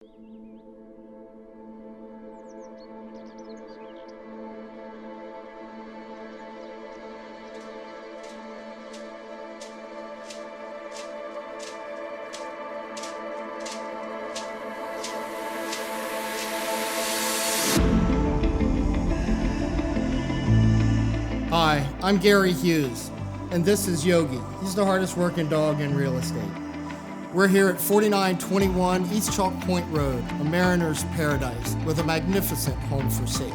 Hi, I'm Gary Hughes, and this is Yogi. He's the hardest working dog in real estate. We're here at 4921 East Chalk Point Road, a mariner's paradise with a magnificent home for sale.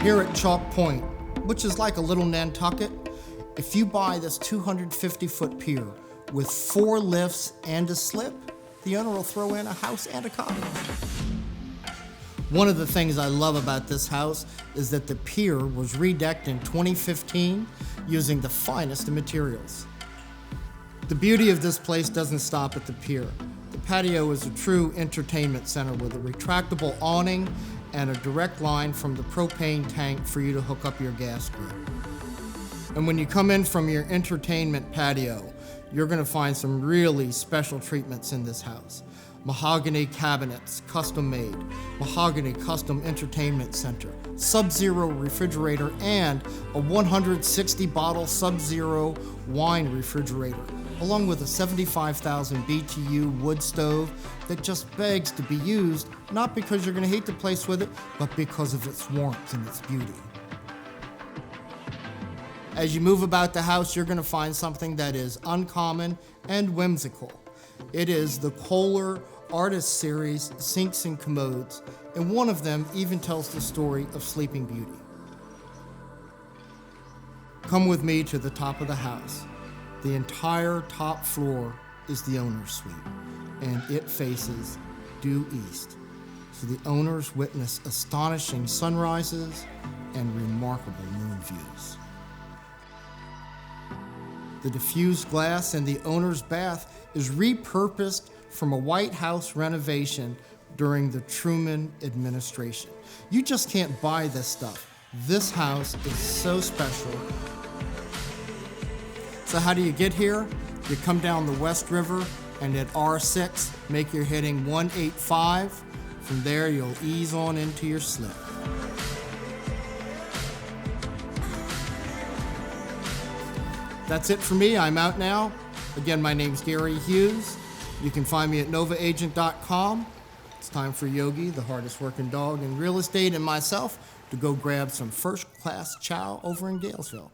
Here at Chalk Point, which is like a little Nantucket, if you buy this 250-foot pier with 4 lifts and a slip, the owner will throw in a house and a cottage. One of the things I love about this house is that the pier was redecked in 2015 using the finest of materials. The beauty of this place doesn't stop at the pier. The patio is a true entertainment center with a retractable awning and a direct line from the propane tank for you to hook up your gas grill. And when you come in from your entertainment patio, you're gonna find some really special treatments in this house. Mahogany cabinets, custom made, mahogany custom entertainment center, Sub-Zero refrigerator, and a 160 bottle Sub-Zero wine refrigerator, along with a 75,000 BTU wood stove that just begs to be used, not because you're gonna hate the place with it, but because of its warmth and its beauty. As you move about the house, you're gonna find something that is uncommon and whimsical. It is the Kohler Artist Series sinks and commodes, and one of them even tells the story of Sleeping Beauty. Come with me to the top of the house. The entire top floor is the owner's suite, and it faces due east. So the owners witness astonishing sunrises and remarkable moon views. The diffused glass in the owner's bath is repurposed from a White House renovation during the Truman administration. You just can't buy this stuff. This house is so special. So how do you get here? You come down the West River and at R6, make your heading 185. From there, you'll ease on into your slip. That's it for me. I'm out now. Again, my name's Gary Hughes. You can find me at novaagent.com. It's time for Yogi, the hardest working dog in real estate, and myself to go grab some first-class chow over in Galesville.